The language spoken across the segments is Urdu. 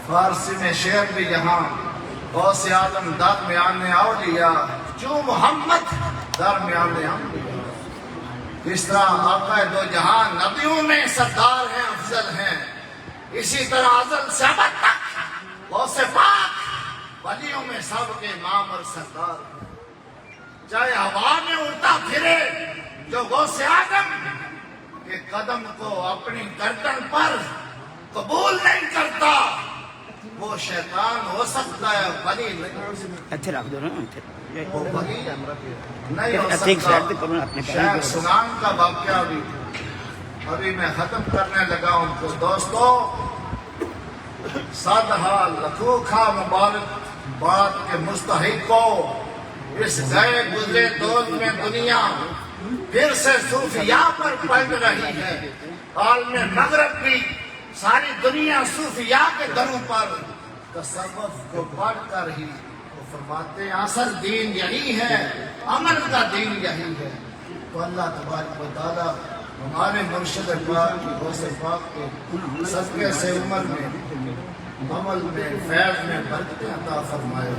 فارسی میں شعر بھی یہاں غوث اعظم درمیان اولیاء جو محمد درمیان انبیاء. اس طرح آقا دو جہان نبیوں میں سردار ہیں، افضل ہیں، اسی طرح ازل سے ابد تک غوث پاک ولیوں میں سب کے امام اور سردار ہیں. چاہے ہوا میں اڑتا پھرے جو غوث اعظم کے قدم کو اپنی گردن پر قبول نہیں کرتا وہ شیطان ہو سکتا ہے، ولی نہیں وہ ولی نہیں ہو سکتا. شیخ سنان کا واقعہ بھی ابھی میں ختم کرنے لگا ہوں. تو دوستو سادہ لکھوکھا مبارک بات کے مستحق کو اس گئے گزرے دور میں دنیا پھر سے صوفیاء پر پڑ رہی ہے. عالم مغرب بھی ساری دنیا صوفیاء کے دروں پر تصوف کو پڑھ کر ہی وہ فرماتے ہیں اصل دین یہی ہے، عمل کا دین یہی ہے. تو اللہ تبارک و تعالیٰ ہمارے مرشد پاک کی غوث پاک کے صدقے سے عمر میں عمل میں فیض میں برکتیں عطا فرمائے.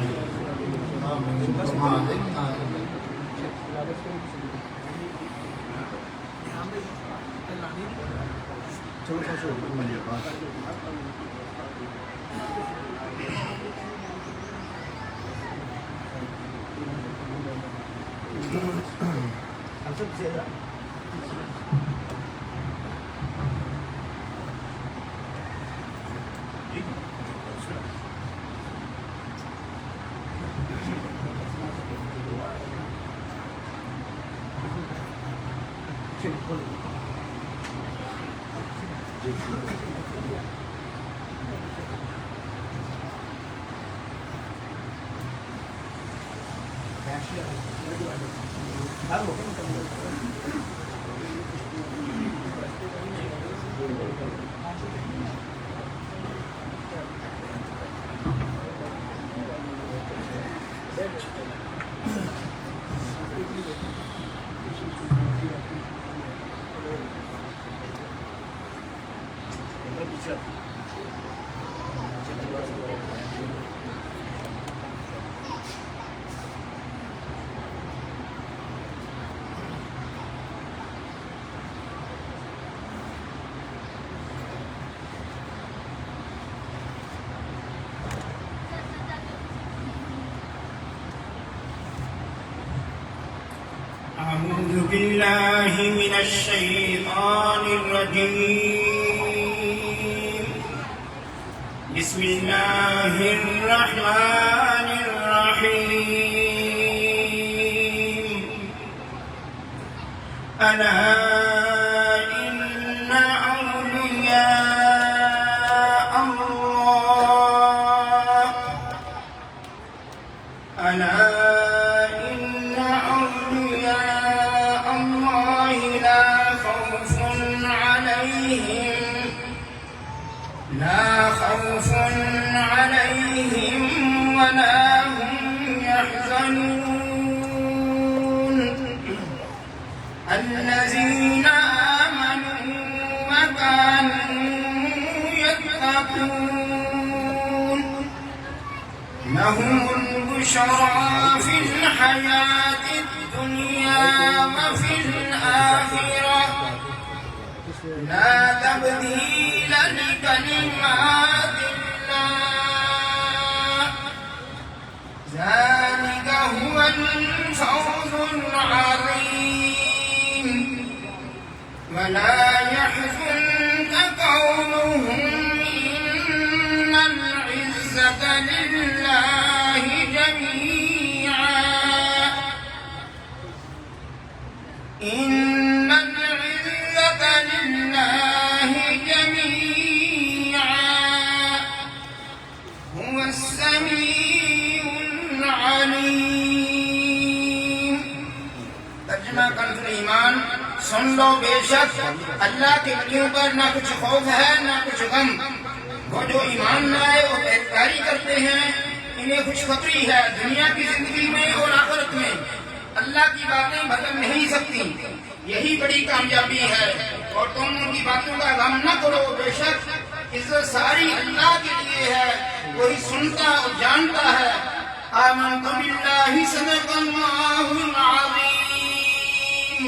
أعوذ بالله من الشيطان الرجيم. بسم الله الرحمن الرحيم. ألا إن أولياء الله ألا لا خوف عليهم ولا هم يحزنون. الذين آمنوا وكانوا يتقون لهم البشرى في الحياة الدنيا وفي الآخرة لا تبديل لكلمات الله ذلك هو الفوز العظيم. ولا يحزنك قولهم إن العزة لله جميعا إن العزة لله جميعا هو السميع العليم. ترجمہ کنز ایمان. سن لو بے شک اللہ کے ولیوں پر نہ کچھ خوف ہے نہ کچھ غم. وہ جو ایمان لائے وہ پہریداری کرتے ہیں انہیں خوشخبری ہے دنیا کی زندگی میں اور آخرت میں. اللہ کی باتیں بدل نہیں سکتی، یہی بڑی کامیابی ہے. اور تم ان کی باتوں کا غم نہ کرو، بے شک عزت ساری اللہ کے لیے ہے، وہی سنتا اور جانتا ہے۔ آمنت باللہ صدق اللہ العظیم۔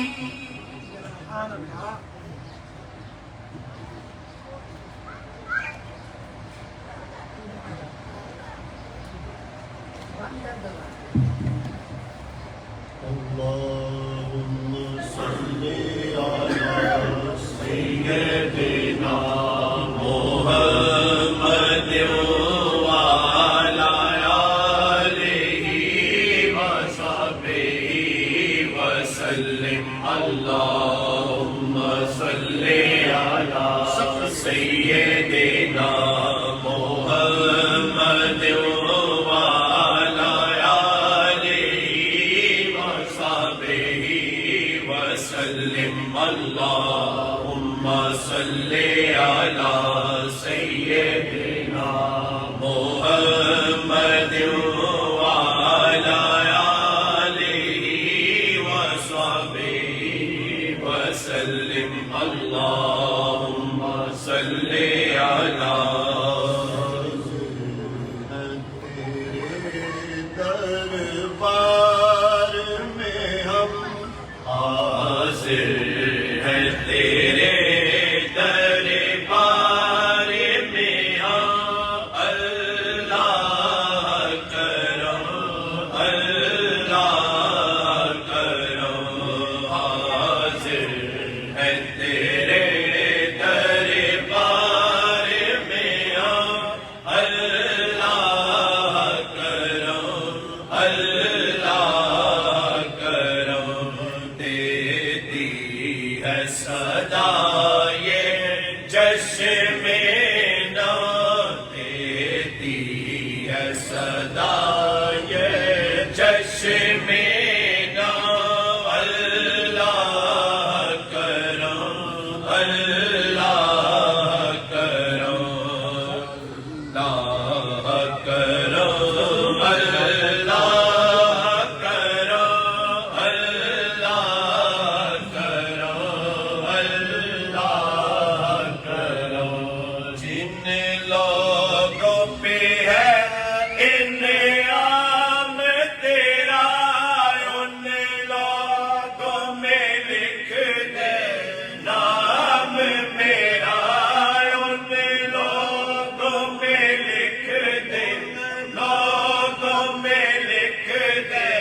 اللهم صل على سيدنا محمد وعلى آله وصحبه وسلم اللهم صل على سيدنا محمد وعلى آله وصحبه وسلم اللهم صل على سيدنا محمد وعلى آله وصحبه وسلم اللهم صل على دربار میں ہم حاضر ہیں، تیرے دربار میں ہم اللہ کرم حاضر ہیں، تیرے دربار میں ہم اللہ کرم دیتی ہے صدا یہ جشن نا، دیتی ہے صدا یہ جشن نا، اللہ کرم اللہ کرم جن لوگوں پہ ہے انعام تیرا، ان لوگوں میں لکھ دے نام میرا، ان لوگوں میں لکھ دے، لوگوں میں لکھ دے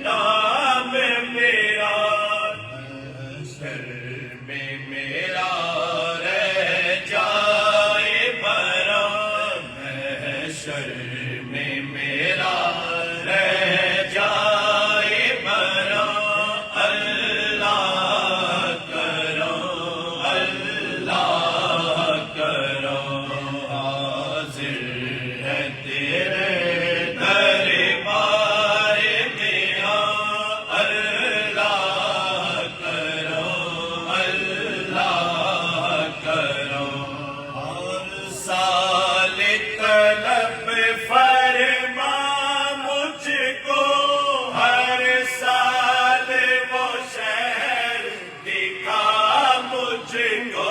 نام میرا، سر میں میرا رہ جائے برام، محشر میں میرا رہ جائے برام، اللہ کرم حاضر ہے تیرے دربار میں ہاں، اللہ کرم ہر سال طلب فرما مجھ کو، ہر سال وہ شہر دکھا مجھ کو،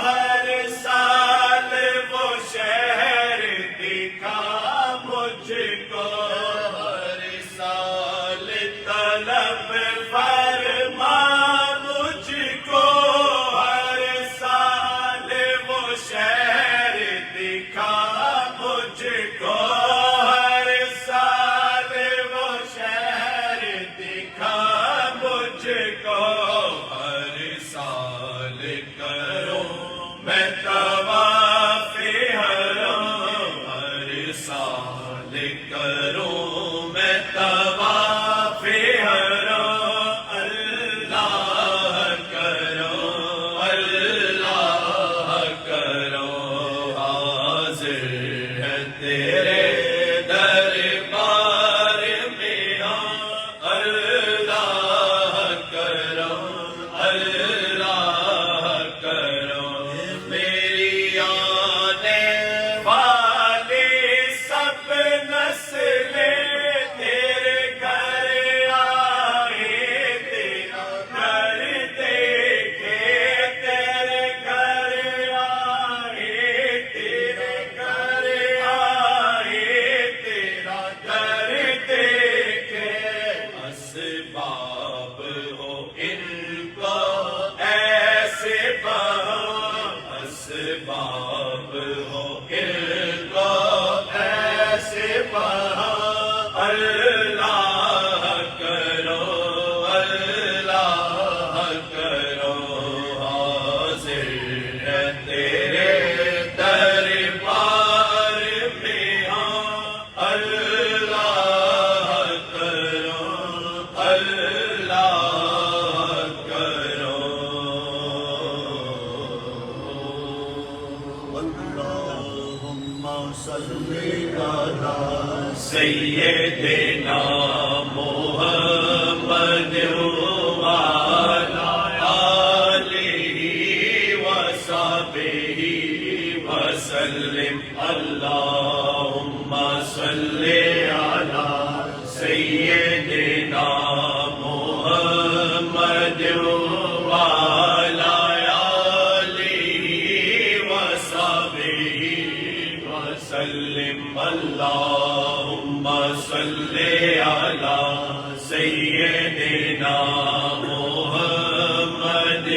ہر سال وہ شہر دکھا مجھ کو، ہر سال طلب فرما مجھ کو، ہر سال وہ شہر دکھا مجھ کو، ہر سال وہ شہر دکھا مجھ کو، ہر سال کروں میں طواف حرم، ہر سال کروں میں طواف حرم، اللہ کرم حاضر ہے تیرے دربار میں ہاں، اللہ کرم میری آنے والے سب نسلیں تیرے گھر آئے، تیرا گھر دیکھے، تیرے گھر آئے، سیدنا محمد وعلى آلہ وصحبہ وسلم اللہم صلی علی سیدنا محمد وعلى آلہ وصحبہ وسلم اللہم صلی علی سیدنا محمد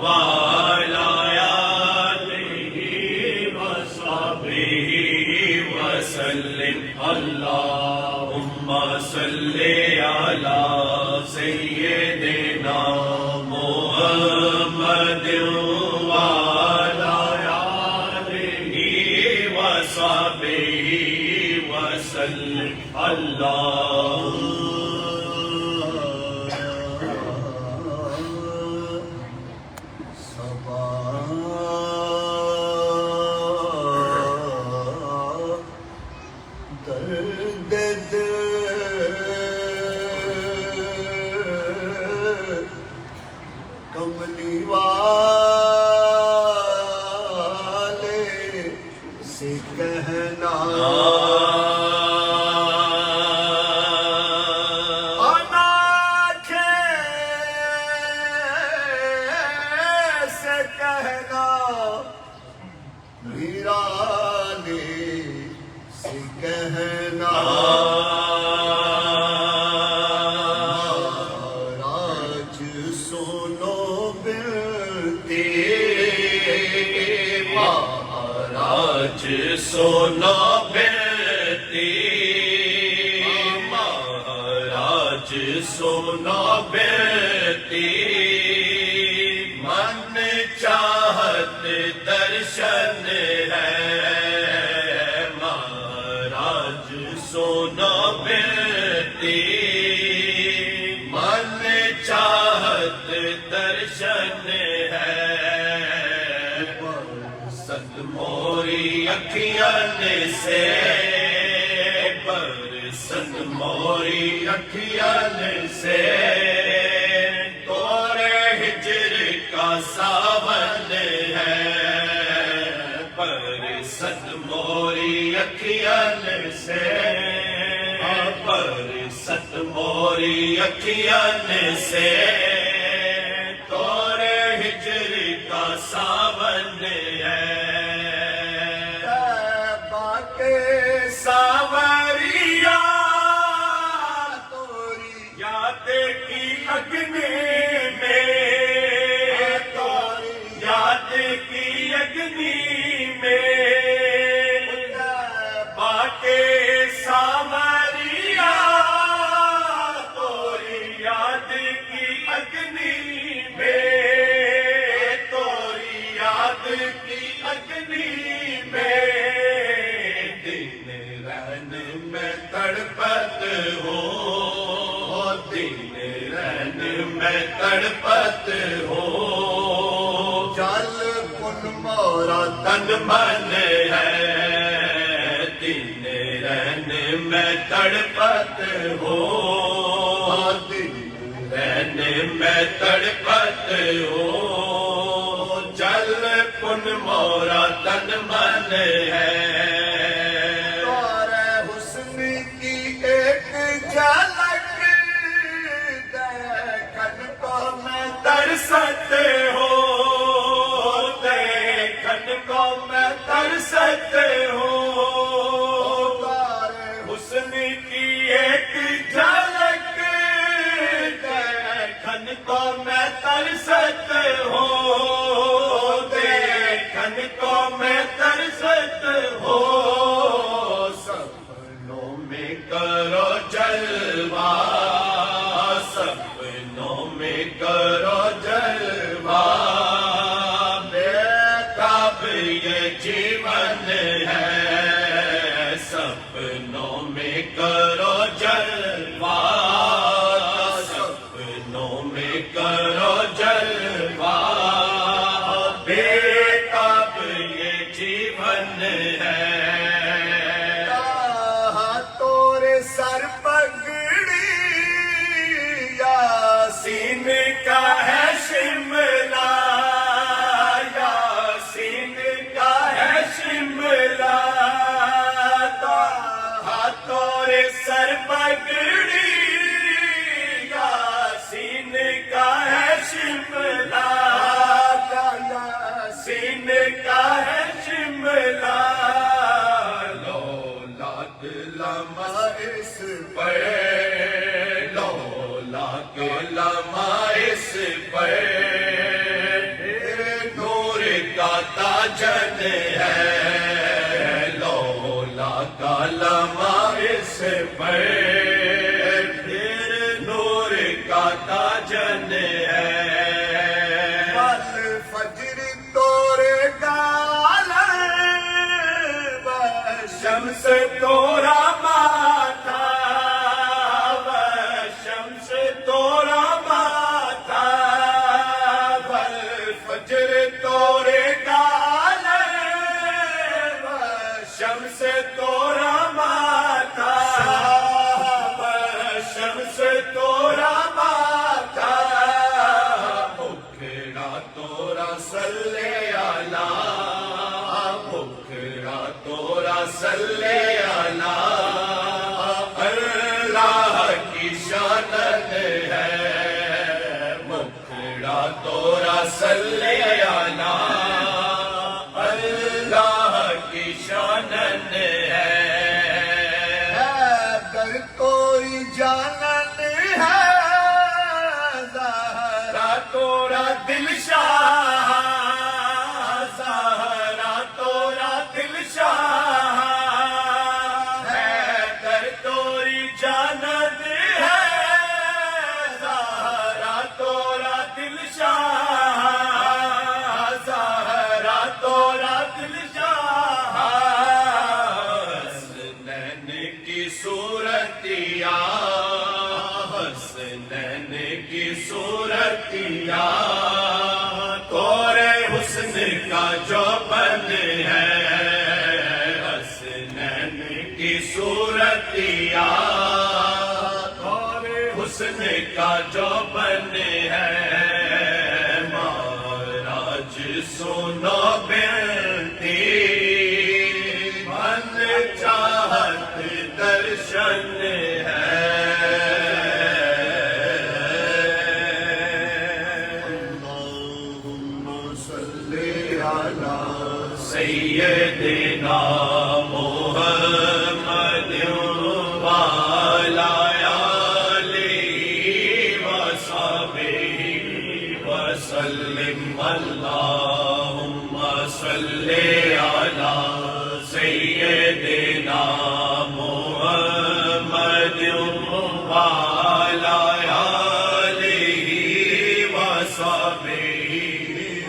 وعلى آلہ وصحبہ وسلم اللہم صلی علی سیدنا محمد وعلى آلہ وصحبہ وسلم کملی والے سے کہنا سے کہنا ویرانے سے کہنا راج سنو بلتے مہاراج سونا بلتی مہاراج سونا بلتی من چاہت درشن ہے مہاراج سونا بلتی من چاہت درشن ہے ست موری اکھیان سے برست موری اکھیان سے تورے ہجر کا ساون ہے برست موری اکھیان سے برست موری اکھیان سے تورے ہجر کا ساون ہے ساوریا توری یاد کی اگنی میں یاد کی اگنی میں باٹے ساوریا توری یاد کی اگنی میں توری یاد کی اگنی میں میں تڑپت ہوں دن رن میں تڑپت ہوں جل کن مورا تن من ہے دن رن میں تڑپت ہوں دل رن میں تڑپت ہوں جل کن مورا تن من ہے ترستے ہو دیکھن کو میں ترستے ہو حسن کی ایک جھلک دیکھن کو میں ترستے ہو دیکھن کو میں ترستے ہو سپنوں میں کرو جلوہ سپنوں میں کرو جلوہ بےتاب یہ جیون ہے سپنوں میں کرو جلوہ سپنوں میں کرو جلوہ بےتاب یہ جیون ہے لمحہ اس پر پھر نور کا تاجن ہے فجر تورے گالا شمس تورا ماتھا شمس تورا ماتھا فجر تورے گال شمس تورا ماتھا شمس تورا ماتھا بکھرا تورا صلی اللہ بکھرا تورا صلی اللہ اللہ کی شان ہے مکھڑا تورا صلی اللہ اللہ کی شان ہے در کوئی جانن ہے زہرا تورا دل شاہ زہرا تورا دل شاہ ہے در توری جانت ہے زہرا تورا دل شاہ زہرا تورا دل شاہ حسنین کی صورتیا حسنین کی صورتیا تورے حسن کا جو بن ہے حسنین کی صورتیا تورے حسن کا جو بن ہے مہاراج سنو بنتی من چاہت درشن ہے اللہم صلی علی سیدنا محمد وعلی آلہ وصحبہ وسلم اللہم صلی علی سیدنا محمد وعلی آلہ وصحبہ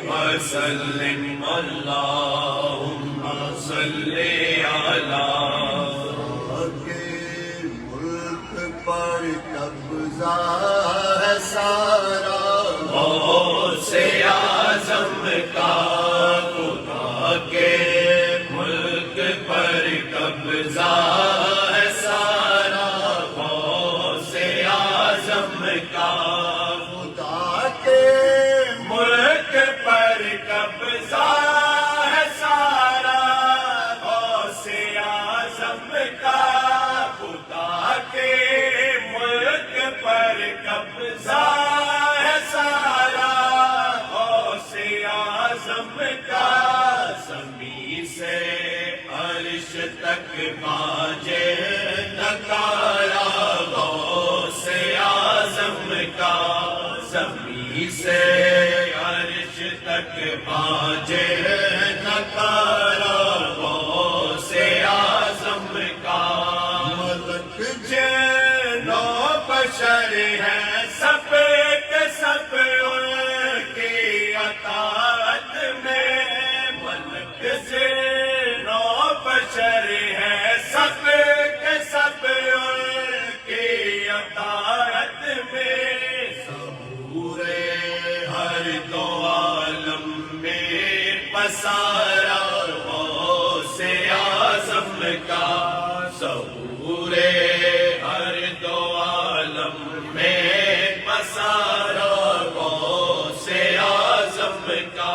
وسلم اللہم صلی علی کے ملک پر قبضہ ہے سارا غوث اعظم کا خدا کے ملک پر قبضہ ہے سارا غوث اعظم کا خدا کے ملک پر قبضہ ہے سارا غوث اعظم کا خدا کے ملک پر قبضہ ہے سارا غوث اعظم کا زمین سے عرش تک باجے نکارا غوث اعظم کا زمین سے عرش تک باجے نکارا غوث اعظم کا ملک جنو بشر ہے سب کے سب ان کی اطاعت میں ملک جنو بشر ہے سب کے سب ان کی اطاعت میں سبورے ہر دو عالم میں پسارا غوث اعظم کا سبورے ہر دو عالم میں پسارا غوث اعظم کا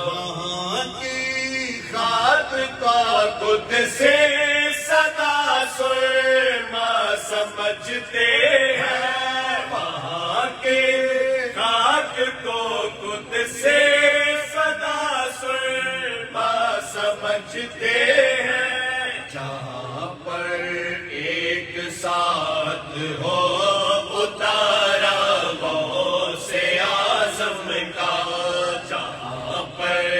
وہاں کی خاک کا قدس سے صدا سرما سمجھتے ہیں وہاں کے خاک کو قدس سے صدا سرما سمجھتے ہیں جہاں پر ایک ساتھ ہو اتارا غوث اعظم کا جہاں پر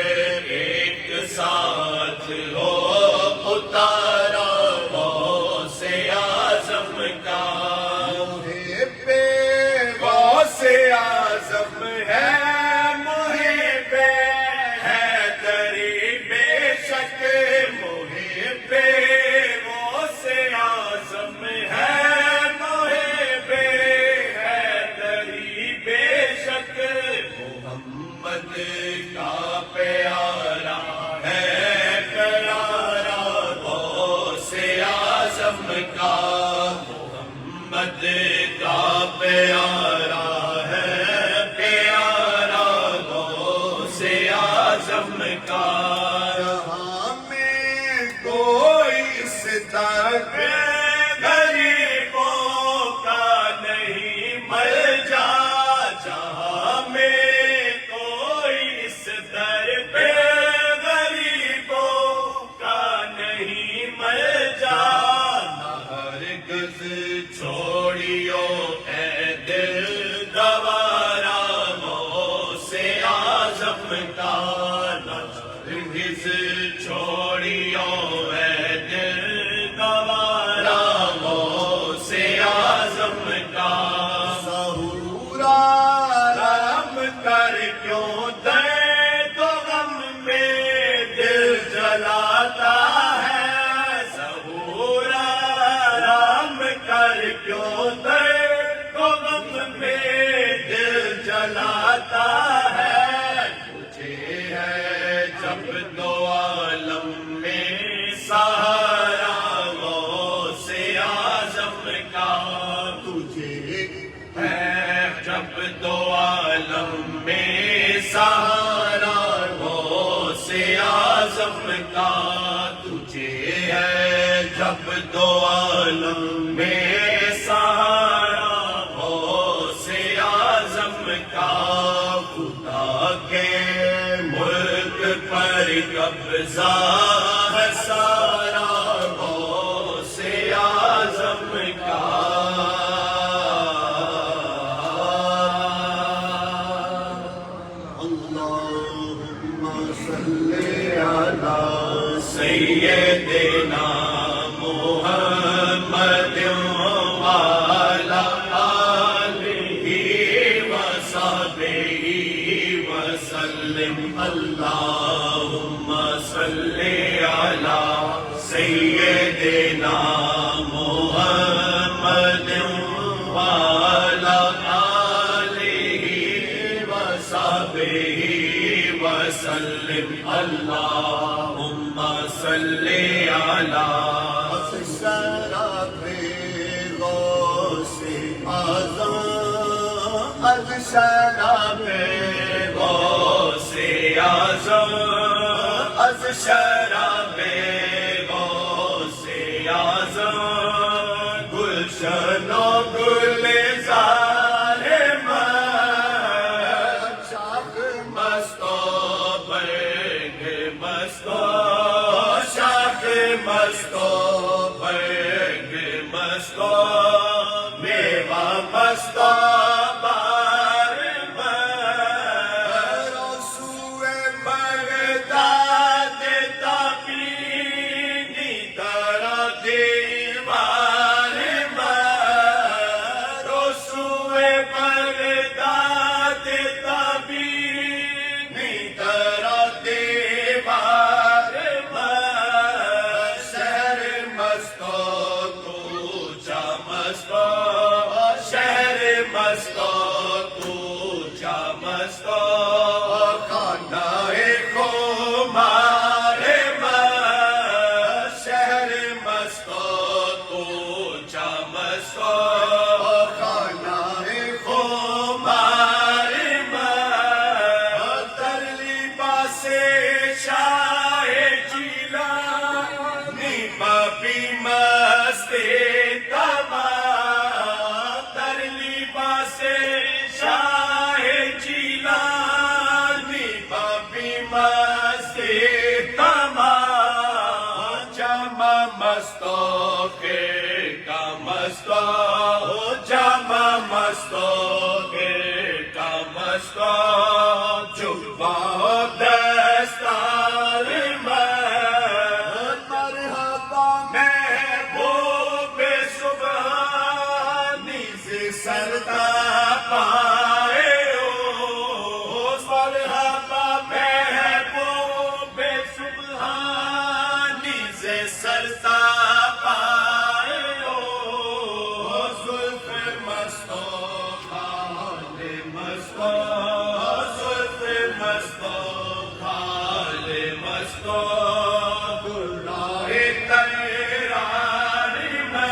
ایک ساتھ ہو اتارا غوث کا محمد کا پیارا ہے پیارا غوث اعظم کا جہاں میں کوئی اس در پہ غریبوں کا نہیں مر جا جہاں میں کوئی اس در پہ غریبوں کا نہیں مر جا نہ ہرگز چھوڑیو اے دل گوارا غوث اعظم کا نہ ہرگز چھوڑیو اے دل گوارا غوث اعظم کا سہورا رحم کر کیوں درد و غم میں دل جلاتا ہے ظہورا رحم کر کیوں درد و غم میں دل جلاتا ہے تجھے ہے جب دو عالم میں سہارا غوث اعظم کا تجھے ہے جب دو عالم میں سہارا غوث اعظم کا تجھے ہے جب دو عالم میں سہارا غوث اعظم کا خدا کے ملک پر قبضہ ہے سارا غوث اعظم اللہم صلی علی سیدنا محمد وعلی آلہ وصحبہ وسلم اللہم صلی علی سیدنا محمد وعلی آلہ وصحبہ وسلم اللہم صلی علی شرف غوث اعظم از شرف غوث اعظم از شرف غوث اعظم گلشن و گلزار شاخ مستو برگ مستو شاخ مستو برگ مستو میوہ مستو بار رسول بغداد تابینی ترا دیوار رسول بغداد تابینی ترا دیوار شہر مستو تو جا مستو شہر مستو تو جا مستو خانہ خمار شہر مستو تو جا مستو خانہ خمار در لباس شاہ جیلانی پاپی مستی تمام در لباس شاہ جیلانی پاپی مستی تمام جامع مستو کے کا مستو جامع مستو کے کا مستو جبہ دستار مرحبا محبوب سبحانی سے سردا پائے ہو مرحبا محبوب سبحانی سے سردا پائے ہو زلف مستو خال مستو زلف مستو خال مستو گلائے تیرار میں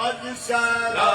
قد سلا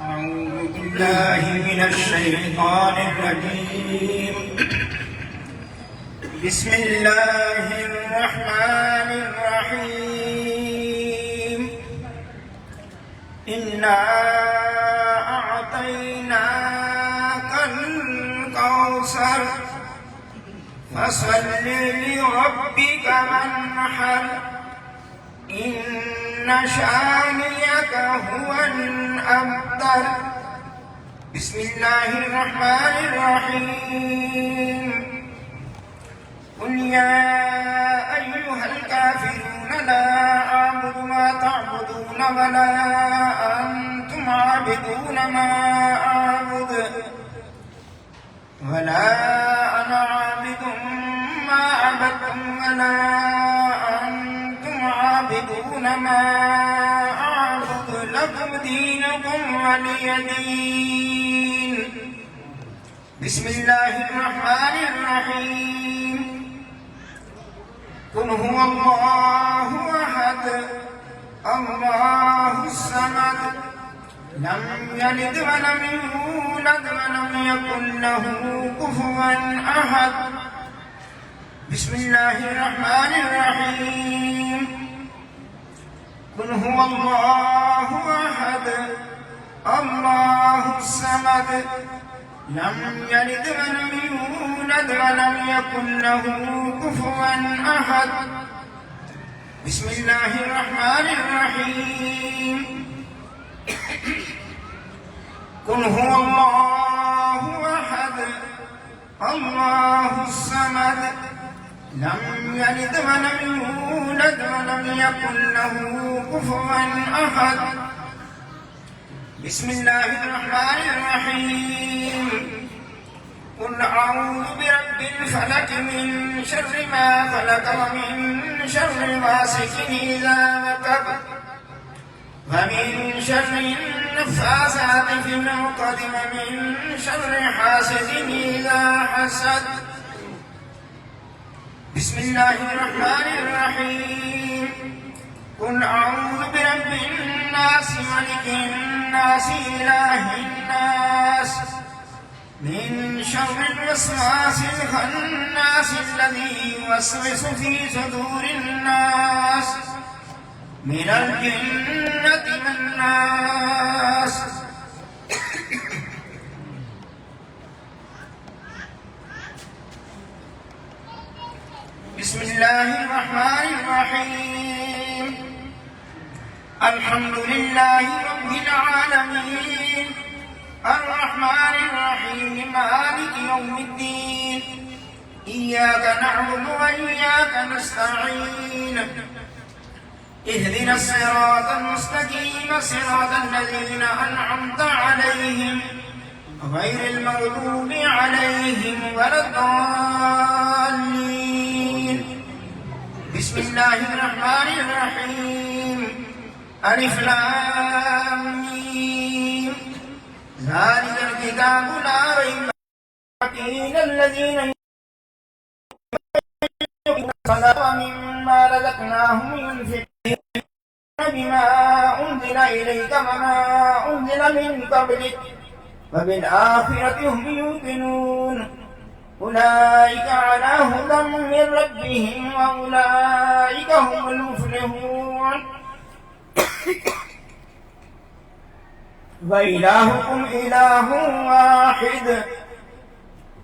أعوذ بالله من الشيطان الرجيم بسم الله الرحمن الرحيم إنا أعطيناك الكوثر فصل لربك وانحر إن شانئك هو الأبتر بسم الله الرحمن الرحيم قل يا أيها الكافرون لا أعبد ما تعبدون ولا أنتم عابدون ما أعبد ولا أنا عابد ما عبدتم ولا أنتم عابدون ما أعبد لكم دينكم ولي دين بسم الله الرحمن الرحيم قل هو الله أحد الله الصمد لم يلد ولم يولد ولم يكن له كفوا أحد بسم الله الرحمن الرحيم قل هو الله أحد الله الصمد لم يلد ولم يولد ولم يكن له كفوا أحد بسم الله الرحمن الرحيم قل هو الله أحد الله الصمد لم يلد ولم يولد ولم يكن له كفوا أحد بسم الله الرحمن الرحيم قل أعوذ برب الفلق من شر ما خلق ومن شر غاسق إذا وقب ومن شر النفاثات في العقد ومن شر حاسد إذا حسد بسم الله الرحمن الرحيم قل أعوذ برب الناس ملك الناس إله الناس من شر الوسواس الخناس الذي يوسوس في صدور الناس من الجنة والناس بسم الله الرحمن الرحيم الحمد لله رب العالمين الرحمن الرحيم مالك يوم الدين إياك نعبد وإياك نستعين اهدنا الصراط المستقيم صراط الذين أنعمت عليهم غير المغضوب عليهم ولا الضالين بسم الله الرحمن الرحيم ألف لام ميم ذلك الكتاب لا ريب فيه الذين ومما رزقناهم ينفقون بما أنزل إليك وما أنزل من قبلك وبالآخرة هم يوقنون أولئك على هدى من ربهم وأولئك هم المفلحون وإلهكم إله واحد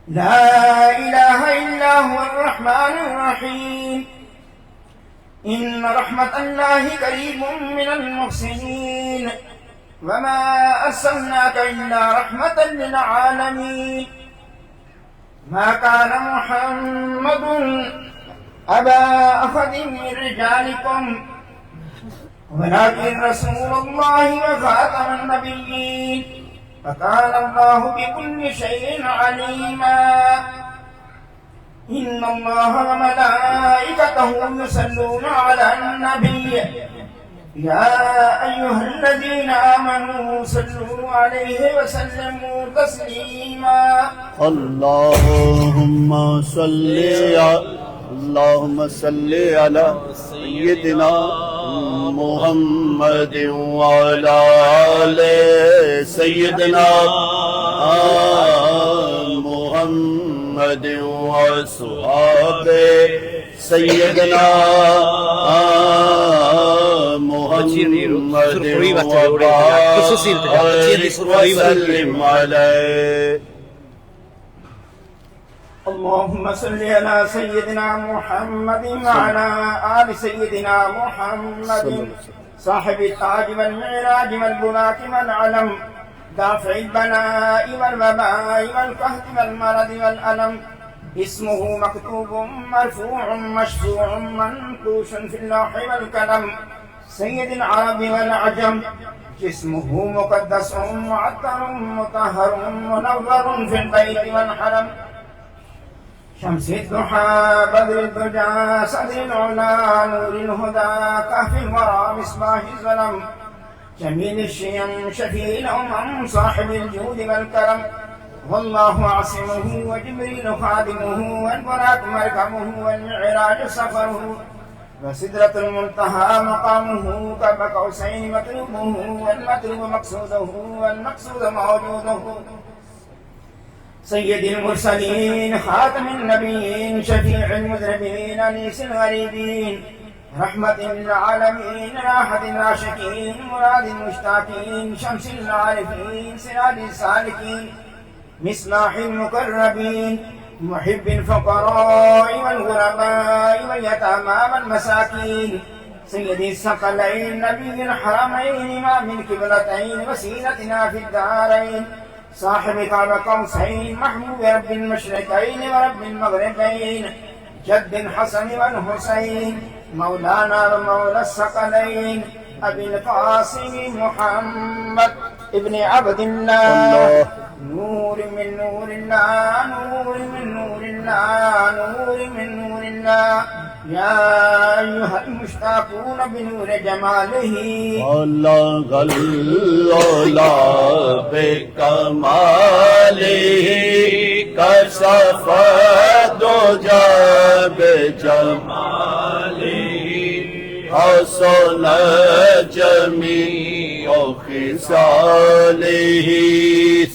لا إله إلا هو الرحمن الرحيم إن رحمة الله قريب من المحسنين وما أرسلناك إلا رحمة للعالمين ما كان محمد أبا أحد من رجالكم ولكن رسول الله وخاتم النبيين وكان الله بكل شيء عليما إن الله وملائكته يصلون على النبي يا أيها الذين آمنوا صلوا عليه وسلموا تسليما اللهم صل على سيدنا محمد وعلى آل سيدنا محمد وصحاب سيدنا محمد وبارك وسلم عليه. اللهم صل على سيدنا محمد وعلى آل سيدنا محمد صاحب التاج والمعراج والبراق والعلم دافع البلاء والوباء والقهر والمرض والألم اسمه مكتوب مرفوع مشفوع منقوش في اللوح والقلم سيد العرب والعجم جسمه مقدس معطر مطهر منور في البيت والحرم شمس الضحى بدر الدجى صدر العلا نور الهدى كهف الورى مصباح الظلم جميل الشيم شفيع الأمم صاحب الجود والكرم والله عاصمه وجبريل خادمه والبراق مركبه والمعراج سفره وسدرة المنتهى مقامه قاب قوسين مطلوبه والمطلوب مقصوده والمقصود موجوده سيد المرسلين خاتم النبيين شفيع المذنبين أنيس الغريبين رحمة للعالمين راحة العاشقين مراد المشتاقين شمس العارفين سراج السالكين مصباح المقربين محب الفقراء والغرباء واليتامى والمساكين سيد الثقلين نبي الحرمين إمام القبلتين وسيلتنا في الدارين صاحب قاب قوسين محبوب رب المشرقين ورب المغربين جد الحسن والحسين مولانا ومولى الثقلين أبي القاسم محمد ابن عبد الله نور من نور الله نور من نور الله نور من نور الله يا أيها المشتاقون بنور جماله غلّولا بكماله كشف الدجى بجماله حسن جميع خصاله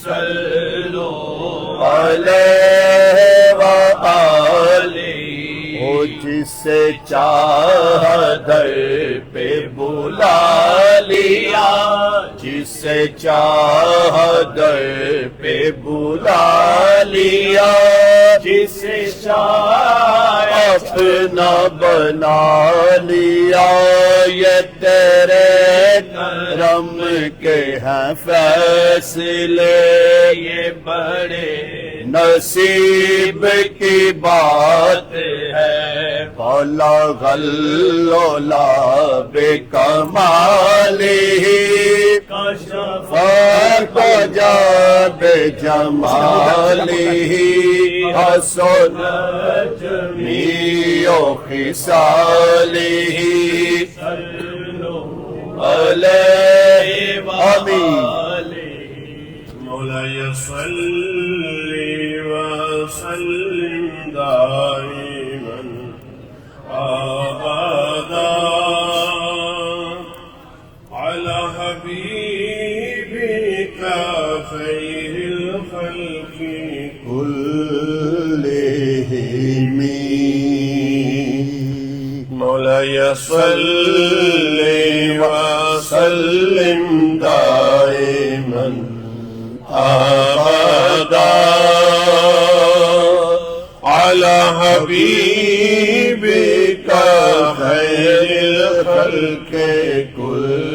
صلوا عليه وآله جسے چاہا در پہ بلا لیا جسے چاہا در پہ بلا لیا جسے چاہا اپنا بنا لیا یہ تیرے کرم کے ہیں فیصلے یہ بڑے نصیب کی بات ہے بولا غلّولا بکمالہ کشف الدجى بجمالہ حسن جمیع خصالہ علیہ آمین. مولاي صل وسلم دائما أبدا على حبيبك خير الخلق كلهم مولاي صل وسلم دائما أبدا على حبيبك خير الخلق كلهم.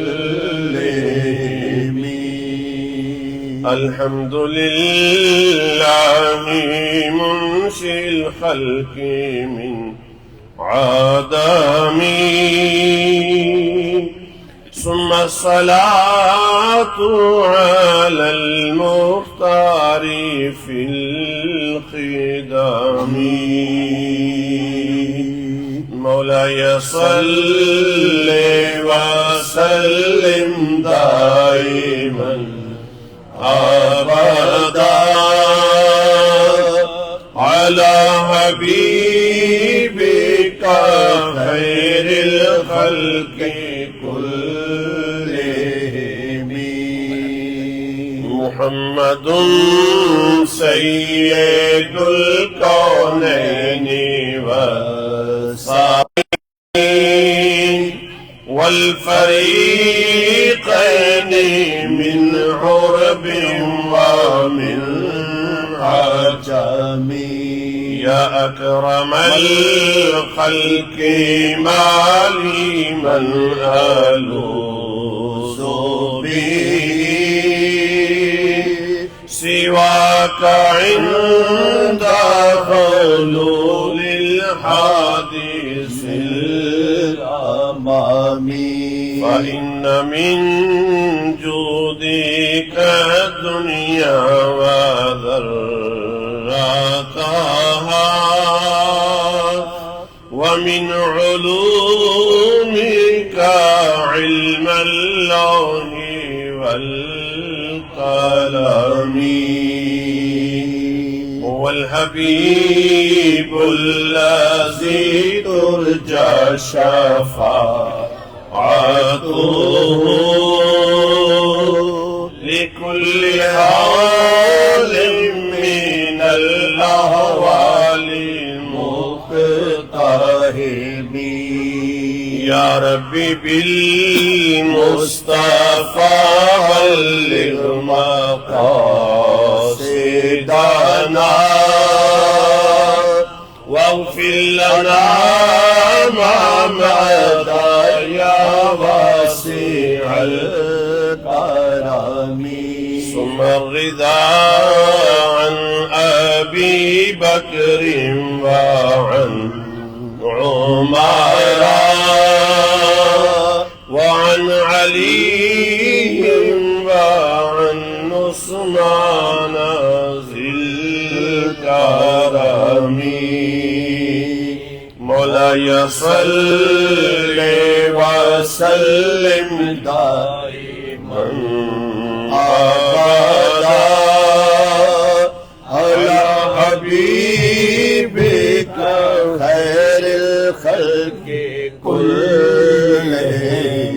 الحمد لله منشئ الخلق من عدم ثم الصلاة على في الخدام مولاي صل وسلم دائما أبدا على حبيبك خير الخلق كلهم محمد سيد الكونين والسائرين والفريقين من عرب ومن عجم يا أكرم الخلق ما لي من ألوذ به سواك عند حلول الحادث الأمامي فإن من جودك الدنيا وذراتها ومن علومك علم اللوح والقلم هو الحبيب الذي ترجى شفاعته لكل حال من الأهوال المقتهب يا ربي بالمصطفى بلغ مقاصدنا واغفر لنا ما مضى يا واسع الكرم ثم الرضا عن أبي بكر وعن عمر وعن علي وعن عثمان ذي الكرم مولاي صل وسلم دائما أبدا على حبيبك خير الخلق كلهم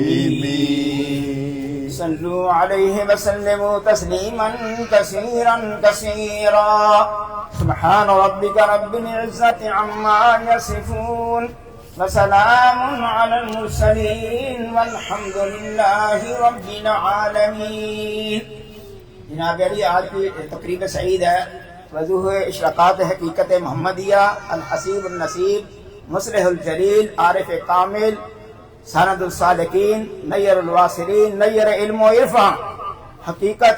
صلوا عليه وسلموا تسليما كثيرا كثيرا سبحان ربك رب العزة عما يصفون وسلام على المرسلين والحمد لله رب العالمین۔ جناب علی آج کی تقریب سعید ہے، وضوح اشراقات حقیقت محمدیہ، الحسیب النصیب، مصلح الجلیل، عارف کامل، سند السالکین، نیر الواصلین، نیر علم و عرفان، حقیقت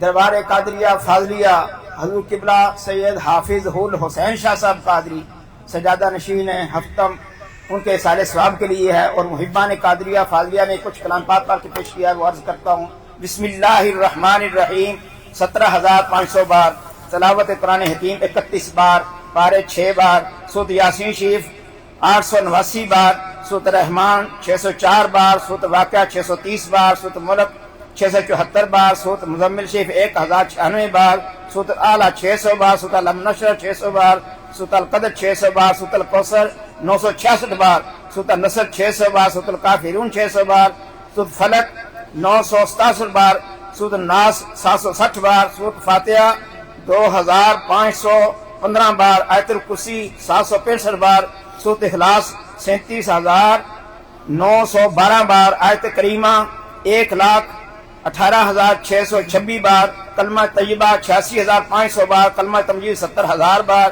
دربار قادریہ فاضلیہ، حضور قبلہ سید حافظ حول حسین شاہ صاحب قادری سجادہ نشین ہفتم، ان کے سال ثواب کے لیے ہے، اور محبان قادریہ فاضلیہ میں کچھ کلام پاک پڑھ کے پیش کیا ہے، وہ عرض کرتا ہوں۔ بسم اللہ الرحمن الرحیم 17,500 بار، تلاوت قرآن حکیم 31 بار، پارے 6 بار، سورۃ یاسین شریف 889 بار، سورۃ رحمان 604 بار، سورۃ واقعہ 630 بار، سورۃ ملک 674 بار، سورۃ مزمل شریف 1096 بار، سورۃ اعلیٰ 600 بار، سورۃ لم نشر 600 بار، سورۃ القدر 600 بار، سورۃ الکوثر 966 بار، سورۃ النصر 600 بار، سورۃ الکافرون 600 بار، سورۃ فلق 967 بار، سورۃ الناس 760 بار، سورۃ فاتحہ 2515 بار، آیت الکرسی 765 بار، سورۃ اخلاص 37,912 بار، آیت کریمہ 1,18,626 بار، کلمہ طیبہ 86,500 بار، کلمہ تمجید 70,000 بار،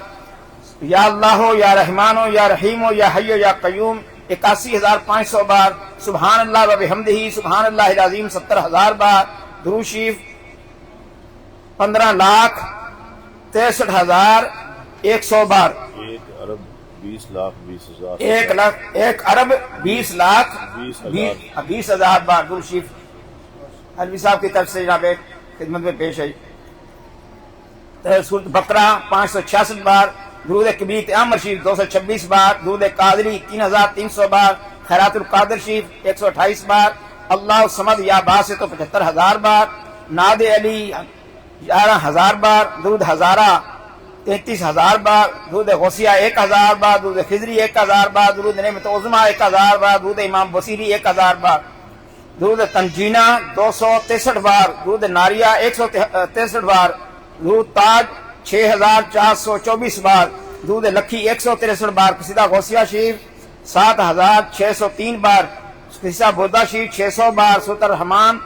یا اللہ ہو یا رحمان ہو یا رحیم ہو یا حی ہو یا قیوم 81,500 بار، سبحان اللہ و بحمدہ سبحان اللہ العظیم 70,000 بار، درود شریف 15,63,100 بار، 1,20,20,000 1,20,20,000 بار درود شریف۔ حلوی صاحب کی طرف سے جناب خدمت میں پیش ہے۔ سورۃ بقرہ 566 بار، درود کبیر عامر شریف 226 بار، درود قادری 3300 بار، خیرات القادر شریف 128 بار، اللہ الصمد یا باسط 75,000 بار، ناد علی 11,000 بار، درود ہزارہ 33,000 بار، درود غوثیہ 1,000 بار، درود خضری 1,000 بار، درود نعمت عظمیٰ 1,000 بار، درود امام بصیری 1,000 بار، درود تنجینہ 263 بار، درود ناریہ 163 بار، درود تاج 6,424 بار، درود لکھی 163 بار، قصیدہ غوثیہ شریف 7,603 بار، قصیدہ بودھا شریف 600 بار، سورۃ الرحمن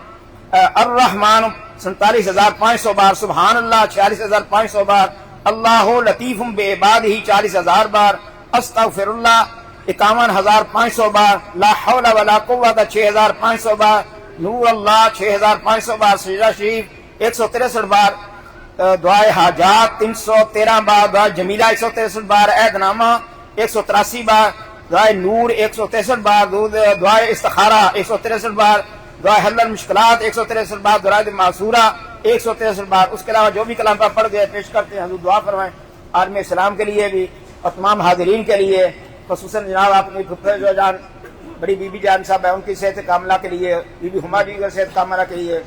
47,500 بار، سبحان اللہ 46,500 بار، اللہ لطیف بعبادہ 40,000 بار، استغفر اللہ 51,500 بار، لا حول ولا قوت 6,500 بار، نور اللہ 6,500 بار، سجدہ شریف 163 بار، دعائے حاجات 313 بار، دعائے جمیلہ 163 بار، عہد نامہ 183 بار، دعائے نور 163 بار، دعائے استخارہ 163 بار، دعائے حل المشکلات 163 بار، دعائے معصورہ 163 بار۔ اس کے علاوہ جو بھی کلام پڑھ گئے پیش کرتے ہیں، حضور دعا فرمائیں عالم اسلام کے لیے بھی اور تمام حاضرین کے لیے، خصوصاً جناب اپنی پھپھے جو جان بڑی بی بی جان صاحب ہے ان کی صحت کاملہ کے لیے، بی بی ہما جی کی صحت کاملہ کے لیے،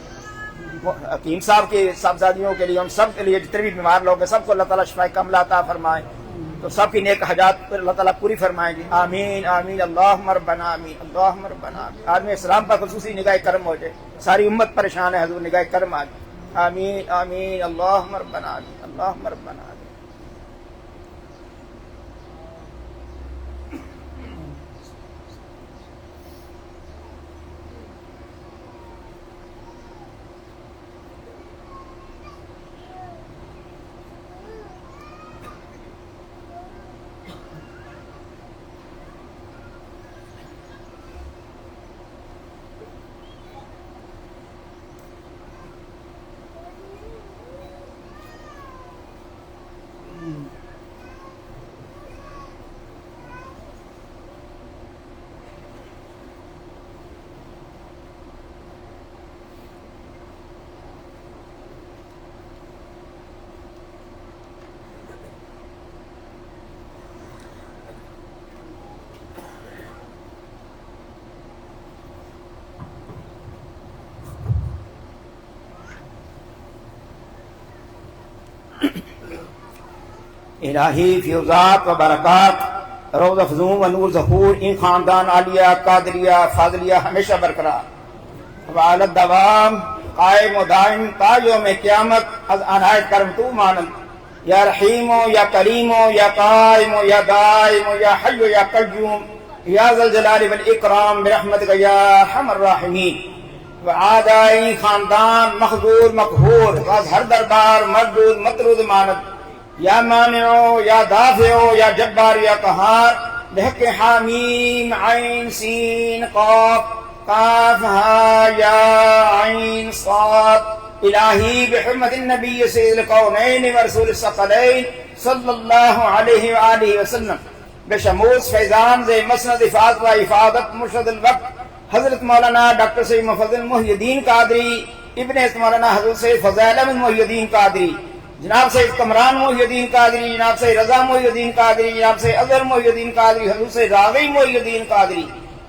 حکیم صاحب کی صاحبزادیوں کے لیے، ہم سب کے لیے جتنے بھی بیمار لوگ ہیں سب کو اللہ تعالیٰ شفاء کاملہ عطا فرمائے، تو سب کی نیک حاجات پر اللہ تعالیٰ پوری فرمائیں گی، آمین آمین اللہم ربنا آمین اللہم ربنا آمین۔ عالم اسلام پر خصوصی نگاہ کرم ہو جائے، ساری امت پریشان ہے، حضور نگاہ کرم آ جائے، آمین آمین اللہم ربنا آمین اللہم ربنا آمین۔ الہی فیوزات و برکات روز افزوں و نور ظہور ان خاندان عالیہ قادریہ فاضلیہ ہمیشہ برقرار وعلت دوام قائم و دائم تا یوم قیامت از عنایت کرم تو مانند یا رحیم یا کریم یا قائم یا دائم یا حی یا قیوم یا ذا الجلال والاکرام برحمتک یا ارحم الراحمین وعادائی خاندان مخذول مقہور از ہر دربار مردود مطرود مانند یا مانعو یا دافعو یا جبار یا قہار بحق حامیم عین سین قاف قاف ہا یا عین صاد الہی بحرمت النبی سید القونین ورسول الثقلین صلی اللہ علیہ وآلہ وسلم بشموس فیضان ز مسند افاظ و افادت مرشد الوقت حضرت مولانا ڈاکٹر سید مفضل محی الدین قادری ابن مولانا حضرت سید فضائل احمد محی الدین قادری جناب سید کمران محی الدین قادری جناب سید رضا محی الدین قادری جناب سید اظہر محی الدین قادری حضرت سید راغی محی الدین قادری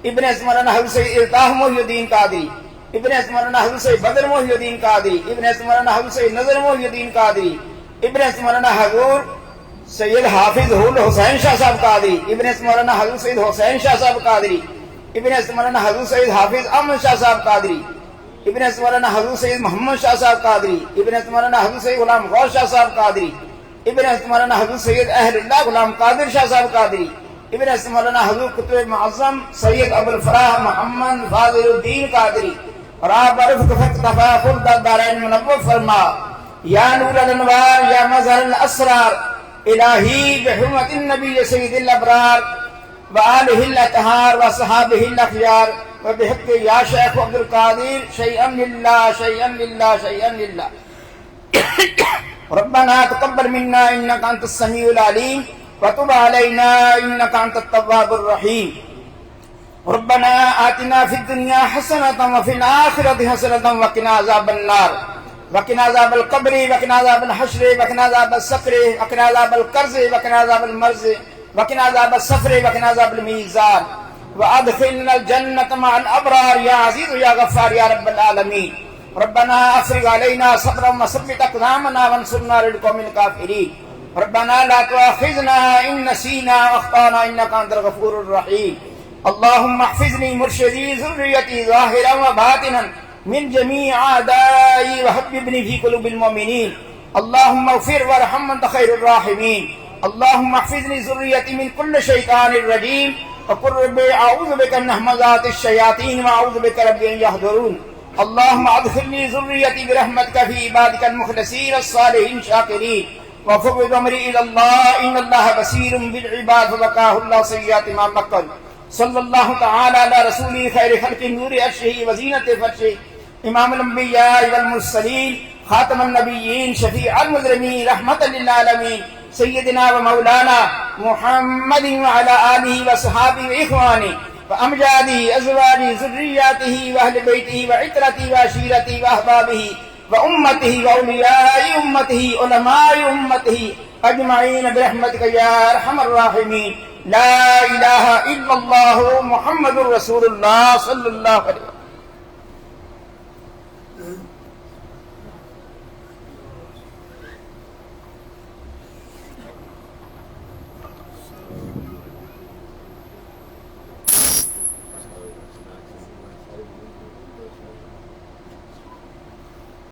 ابن مولانا حضرت سید ارتاح محی الدین قادری ابن مولانا حضرت سید بدر محی الدین قادری ابن مولانا حضرت سید نظر محی الدین قادری ابن مولانا حضرت سید حافظ حسین شاہ صاحب قادری ابن مولانا حضرت سید حسین شاہ صاحب قادری ابن مولانا حضرت سید حافظ احمد شاہ صاحب قادری ابن مولانا حضرت سید محمد شاہ صاحب قادری ابن مولانا حضرت سید غلام غوث شاہ صاحب قادری ابن مولانا حضرت سید اہل اللہ غلام قادر شاہ صاحب قادری ابن مولانا حضرت قطب معظم سید ابو الفلاح محمد فاضل الدین قادری اور آپ عرف تفا خلد دارین منور فرما یا نور الانوار یا مظہر الاسرار الہی بحرمت النبی سید الابرار وآلہ الاطہار وصحابہ الاخیار وبحق یا شیخ عبد القادر شیئا للہ شیئا للہ شیئا للہ ربنا تقبل منا انك انت السميع العليم وتب علينا انك انت التواب الرحيم ربنا آتنا في الدنيا حسنة وفي الآخرة حسنة وقنا عذاب النار وقنا عذاب القبر وقنا عذاب الحشر وقنا عذاب السقر وقنا عذاب القرض وقنا عذاب المرض وقنا عذاب السفر وقنا عذاب الميزان وادخلنا الجنة مع الأبرار يا عزيز يا غفار يا رب العالمين. ربنا افرغ علينا صبرا وثبت اقدامنا وانصرنا على القوم الكافرين. ربنا لا تؤاخذنا ان نسينا واخطانا انك انت الغفور الرحيم. اللهم احفظني مرشدي ذريتي ظاهرا وباطنا من جميع اعدائي وحببني في قلوب المؤمنين. اللهم اغفر وارحم انت خير الراحمين. اللهم احفظني ذريتي من كل شيطان رجيم وقل رب اعوذ بك من همزات الشياطين واعوذ بك رب ان يحضرون. اللهم ادخلني ذريتي برحمتك في عبادك المخلصين الصالحين الشاكرين وفوض امري الى الله ان الله بصير بالعباد فوقاه الله سيئات ما مكر. صلى الله تعالى على رسوله خير خلق نور عرشه وزينة فرشه امام الانبياء والمرسلين خاتم النبيين شفيع المذنبين رحمة للعالمين سيدنا ومولانا محمد وعلى آله وصحابه وإخوانه وأمجاده أزواجه ذرياته وأهل بيته وعترته وعشيرته وأحبابه وأمته وأولياء أمته علماء أمته أجمعين برحمتك يا أرحم الراحمين. لا إله إلا الله محمد رسول الله صلى الله عليه وسلم.